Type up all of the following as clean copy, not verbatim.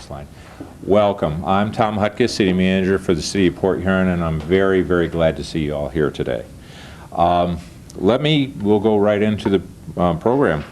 next line. Welcome. I'm Tom Hutkus, City Manager for the City of Port Huron, and I'm very, very glad to see you all here today. We'll go right into the program.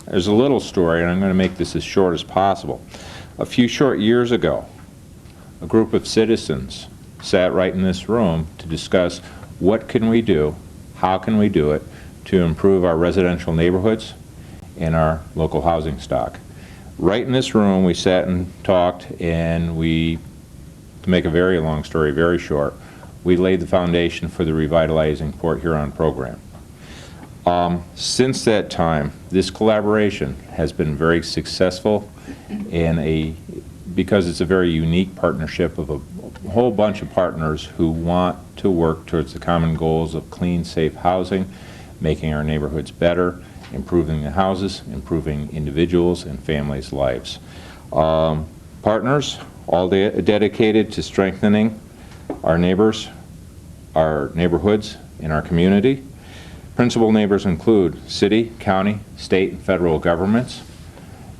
There's a little story, and I'm going to make this as short as possible. A few short years ago, a group of citizens sat right in this room to discuss what can we do, how can we do it, to improve our residential neighborhoods and our local housing stock. Right in this room, we sat and talked, and to make a very long story very short, we laid the foundation for the Revitalizing Port Huron program. Since that time, this collaboration has been very successful, and because it's a very unique partnership of a whole bunch of partners who want to work towards the common goals of clean, safe housing, making our neighborhoods better, improving the houses, improving individuals and families' lives. Partners, all dedicated to strengthening our neighbors, our neighborhoods, and our community. Principal neighbors include city, county, state, and federal governments,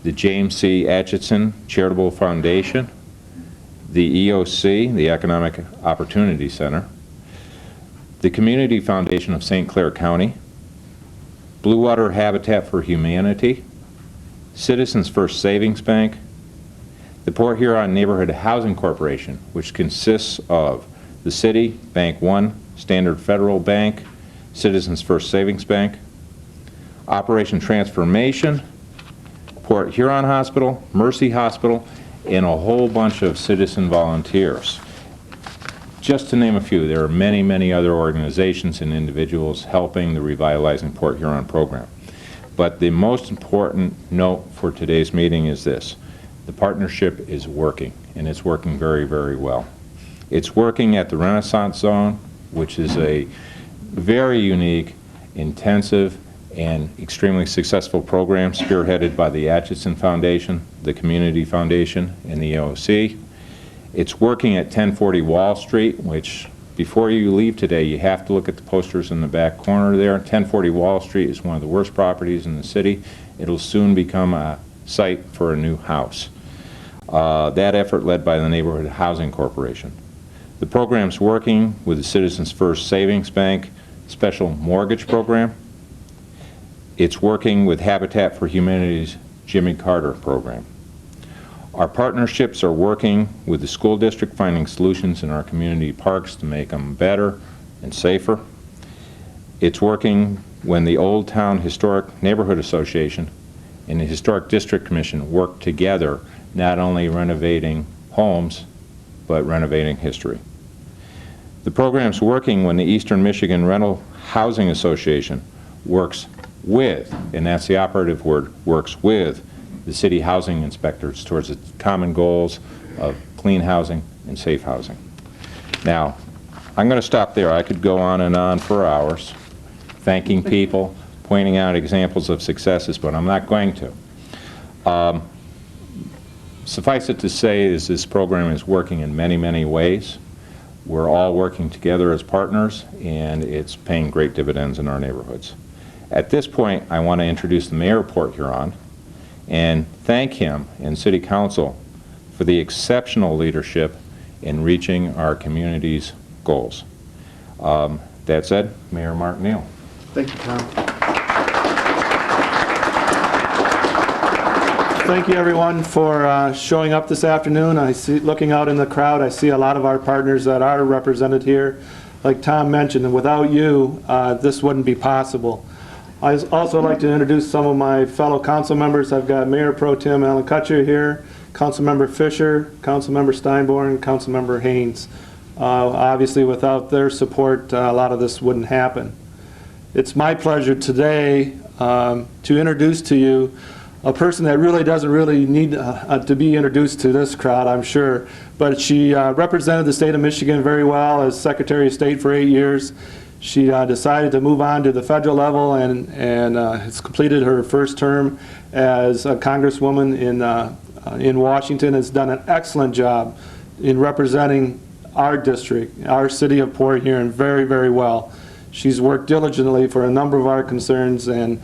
the James C. Atchison Charitable Foundation, the EOC, the Economic Opportunity Center, the Community Foundation of St. Clair County, Blue Water Habitat for Humanity, Citizens First Savings Bank, the Port Huron Neighborhood Housing Corporation, which consists of the city, Bank One, Standard Federal Bank, Citizens First Savings Bank, Operation Transformation, Port Huron Hospital, Mercy Hospital, and a whole bunch of citizen volunteers. Just to name a few, there are many, many other organizations and individuals helping the Revitalizing Port Huron program. But the most important note for today's meeting is this. The partnership is working, and it's working very, very well. It's working at the Renaissance Zone, which is a very unique, intensive, and extremely successful program spearheaded by the Atchison Foundation, the Community Foundation, and the EOC. It's working at 1040 Wall Street, which before you leave today, you have to look at the posters in the back corner there. 1040 Wall Street is one of the worst properties in the city. It'll soon become a site for a new house. That effort led by the Neighborhood Housing Corporation. The program's working with the Citizens First Savings Bank Special Mortgage Program. It's working with Habitat for Humanity's Jimmy Carter program. Our partnerships are working with the school district, finding solutions in our community parks to make them better and safer. It's working when the Old Town Historic Neighborhood Association and the Historic District Commission work together, not only renovating homes, but renovating history. The program's working when the Eastern Michigan Rental Housing Association works with, and that's the operative word, works with the city housing inspectors towards the common goals of clean housing and safe housing. Now, I'm going to stop there. I could go on and on for hours, thanking people, pointing out examples of successes, but I'm not going to. Suffice it to say is this program is working in many, many ways. We're all working together as partners, and it's paying great dividends in our neighborhoods. At this point, I want to introduce the Mayor of Port Huron and thank him and City Council for the exceptional leadership in reaching our community's goals. That said, Mayor Mark Neal. Thank you, Tom. Thank you, everyone, for showing up this afternoon. I see, looking out in the crowd, I see a lot of our partners that are represented here. Like Tom mentioned, and without you, this wouldn't be possible. I'd also like to introduce some of my fellow council members. I've got Mayor Pro Tem Alan Kutcher here, Councilmember Fisher, Councilmember Steinborn, Councilmember Haynes. Obviously, without their support, a lot of this wouldn't happen. It's my pleasure today to introduce to you a person that really doesn't really need to be introduced to this crowd, I'm sure, but she represented the state of Michigan very well as Secretary of State for 8 years. She decided to move on to the federal level and has completed her first term as a congresswoman in Washington. Has done an excellent job in representing our district, our city of Port Huron, very, very well. She's worked diligently for a number of our concerns, and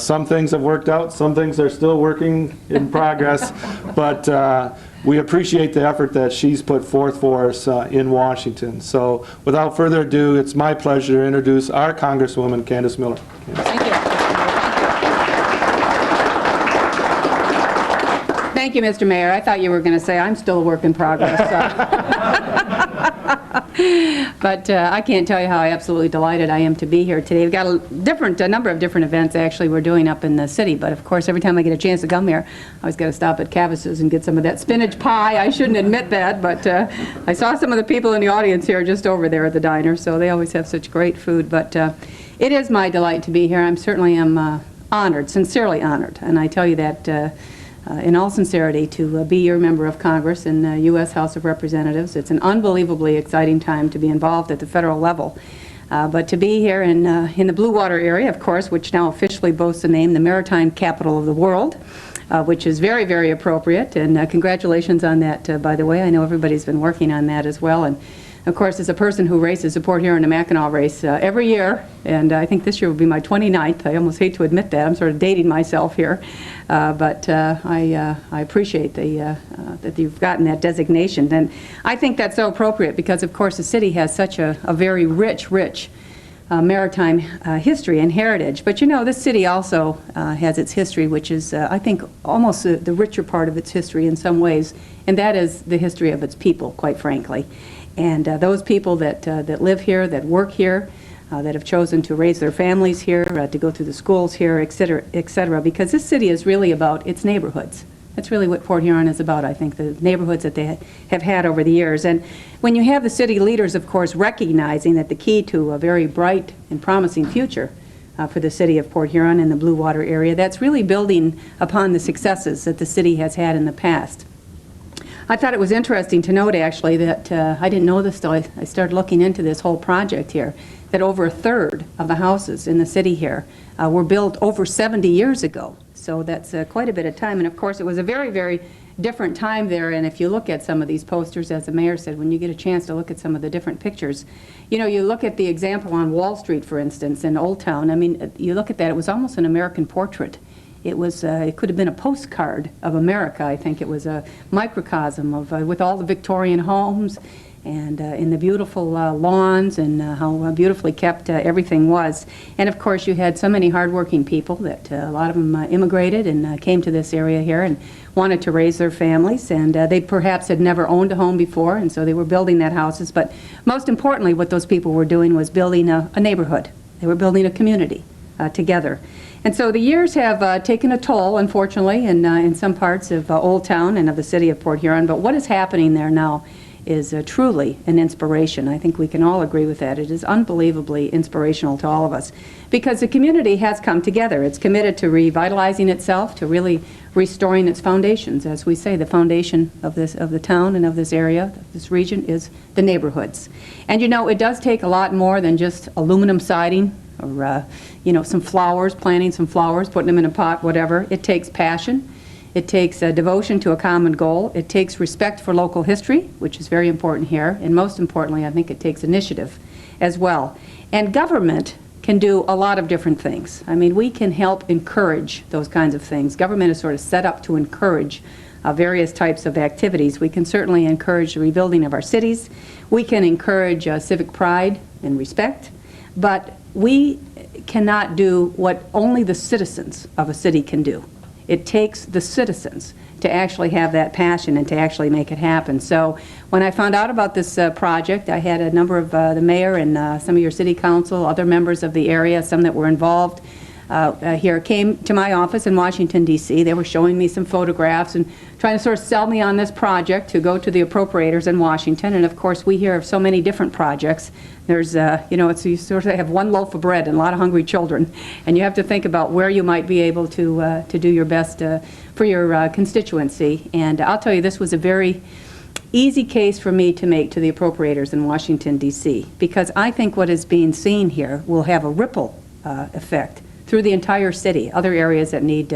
some things have worked out, some things are still working in progress, but we appreciate the effort that she's put forth for us in Washington. So without further ado, it's my pleasure to introduce our Congresswoman, Candice Miller. Thank you. Thank you, Mr. Mayor. I thought you were going to say I'm still a work in progress. But I can't tell you how absolutely delighted I am to be here today. We've got a number of different events actually we're doing up in the city, but of course every time I get a chance to come here, I always got to stop at Cavus's and get some of that spinach pie. I shouldn't admit that, but I saw some of the people in the audience here just over there at the diner, so they always have such great food. But it is my delight to be here. I certainly am honored, sincerely honored, and I tell you that in all sincerity, to be your member of Congress in the U.S. House of Representatives. It's an unbelievably exciting time to be involved at the federal level. But to be here in the Blue Water area, of course, which now officially boasts the name the maritime capital of the world, which is very, very appropriate. And congratulations on that, by the way. I know everybody's been working on that as well. And of course, as a person who races the Port Huron and Mackinac race every year, and I think this year will be my 29th. I almost hate to admit that. I'm sort of dating myself here. But I appreciate that you've gotten that designation. And I think that's so appropriate because, of course, the city has such a very rich maritime history and heritage. But you know, this city also has its history, which is, I think, almost the richer part of its history in some ways, and that is the history of its people, quite frankly. And those people that live here, that work here, that have chosen to raise their families here, to go through the schools here, et cetera, because this city is really about its neighborhoods. That's really what Port Huron is about, I think, the neighborhoods that they have had over the years. And when you have the city leaders, of course, recognizing that the key to a very bright and promising future for the city of Port Huron and the Blue Water area, that's really building upon the successes that the city has had in the past. I thought it was interesting to note, actually, that I didn't know this till I started looking into this whole project here, that over a third of the houses in the city here were built over 70 years ago. So that's quite a bit of time. And of course, it was a very, very different time there. And if you look at some of these posters, as the mayor said, when you get a chance to look at some of the different pictures, you know, you look at the example on Wall Street, for instance, in Old Town. I mean, you look at that, it was almost an American portrait. It was, it could have been a postcard of America. I think it was a microcosm of, with all the Victorian homes and in the beautiful lawns and how beautifully kept everything was. And of course, you had so many hardworking people that a lot of them immigrated and came to this area here and wanted to raise their families. And they perhaps had never owned a home before, and so they were building that houses. But most importantly, what those people were doing was building a neighborhood. They were building a community together. And so the years have taken a toll, unfortunately, in some parts of Old Town and of the city of Port Huron. But what is happening there now is truly an inspiration. I think we can all agree with that. It is unbelievably inspirational to all of us because the community has come together. It's committed to revitalizing itself, to really restoring its foundations. As we say, the foundation of the town and of this area, this region, is the neighborhoods. And you know, it does take a lot more than just aluminum siding or you know, some flowers, planting some flowers, putting them in a pot, whatever. It takes passion. It takes devotion to a common goal. It takes respect for local history, which is very important here. And most importantly, I think it takes initiative as well. And government can do a lot of different things. I mean, we can help encourage those kinds of things. Government is sort of set up to encourage various types of activities. We can certainly encourage the rebuilding of our cities. We can encourage civic pride and respect. But we cannot do what only the citizens of a city can do. It takes the citizens to actually have that passion and to actually make it happen. So when I found out about this project, I had a number of the mayor and some of your city council, other members of the area, some that were involved here, came to my office in Washington, D.C. They were showing me some photographs and trying to sort of sell me on this project to go to the appropriators in Washington. And of course, we hear of so many different projects. There's, you know, you sort of have one loaf of bread and a lot of hungry children. And you have to think about where you might be able to do your best for your constituency. And I'll tell you, this was a very easy case for me to make to the appropriators in Washington, D.C. because I think what is being seen here will have a ripple effect through the entire city, other areas that need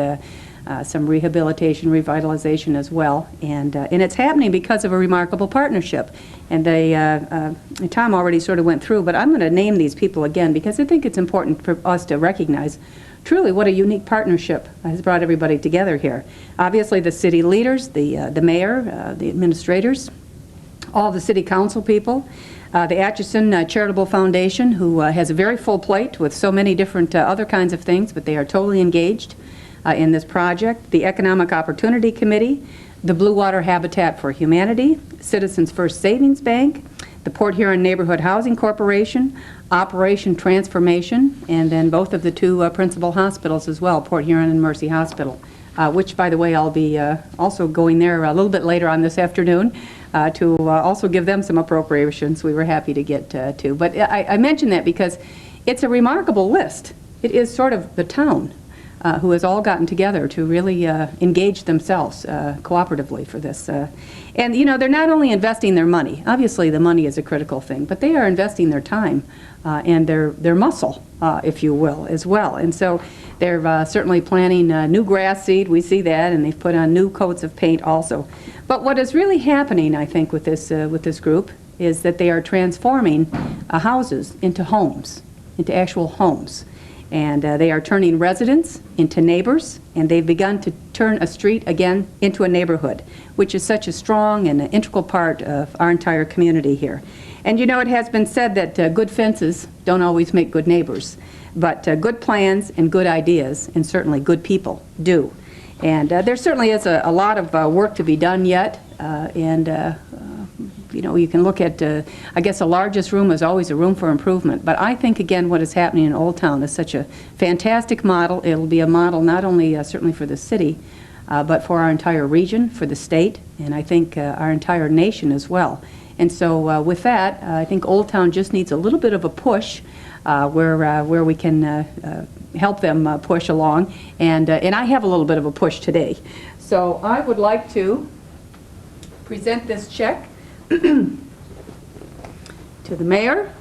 some rehabilitation, revitalization as well. And it's happening because of a remarkable partnership. And Tom already sort of went through, but I'm going to name these people again because I think it's important for us to recognize truly what a unique partnership has brought everybody together here. Obviously, the city leaders, the mayor, the administrators, all the city council people, the Atchison Charitable Foundation, who has a very full plate with so many different other kinds of things, but they are totally engaged in this project. The Economic Opportunity Committee, the Blue Water Habitat for Humanity, Citizens First Savings Bank, the Port Huron Neighborhood Housing Corporation, Operation Transformation, and then both of the two principal hospitals as well, Port Huron and Mercy Hospital, which, by the way, I'll be also going there a little bit later on this afternoon to also give them some appropriations we were happy to get to. But I mention that because it's a remarkable list. It is sort of the town who has all gotten together to really engage themselves cooperatively for this. And, you know, they're not only investing their money. Obviously, the money is a critical thing, but they are investing their time and their muscle, if you will, as well. And so they're certainly planting new grass seed. We see that, and they've put on new coats of paint also. But what is really happening, I think, with this group is that they are transforming houses into homes, into actual homes. And they are turning residents into neighbors, and they've begun to turn a street again into a neighborhood, which is such a strong and an integral part of our entire community here. And you know, it has been said that good fences don't always make good neighbors, but good plans and good ideas, and certainly good people, do. And there certainly is a lot of work to be done yet, you know, you can look at, I guess the largest room is always a room for improvement. But I think, again, what is happening in Old Town is such a fantastic model. It'll be a model not only certainly for the city, but for our entire region, for the state, and I think our entire nation as well. And so with that, I think Old Town just needs a little bit of a push where we can help them push along. And I have a little bit of a push today. So I would like to present this check to the mayor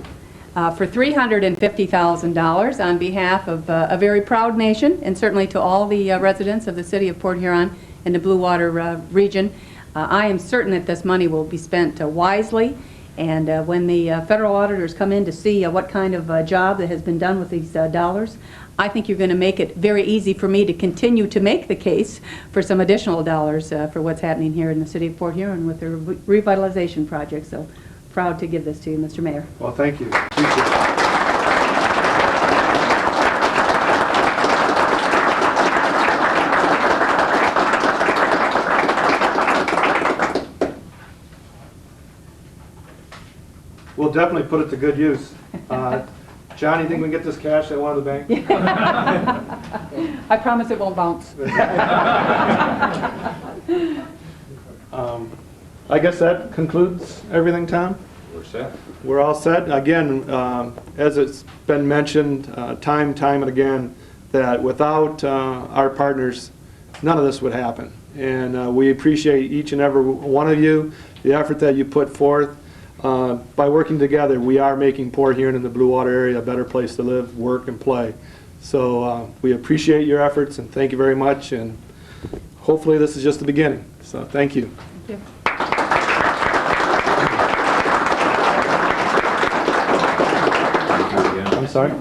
for $350,000 on behalf of a very proud nation, and certainly to all the residents of the city of Port Huron and the Blue Water region. I am certain that this money will be spent wisely, and when the federal auditors come in to see what kind of job that has been done with these dollars, I think you're going to make it very easy for me to continue to make the case for some additional dollars for what's happening here in the city of Port Huron with the revitalization project. So proud to give this to you, Mr. Mayor. Well, thank you. Appreciate it. We'll definitely put it to good use. John, you think we can get this cash at one of the banks? I promise it won't bounce. I guess that concludes everything, Tom? We're set. We're all set. Again, as it's been mentioned time and again, that without our partners, none of this would happen. And we appreciate each and every one of you, the effort that you put forth. By working together, we are making Port Huron and the Blue Water area a better place to live, work, and play. So we appreciate your efforts, and thank you very much. And hopefully this is just the beginning. So thank you. Thank you. I'm sorry?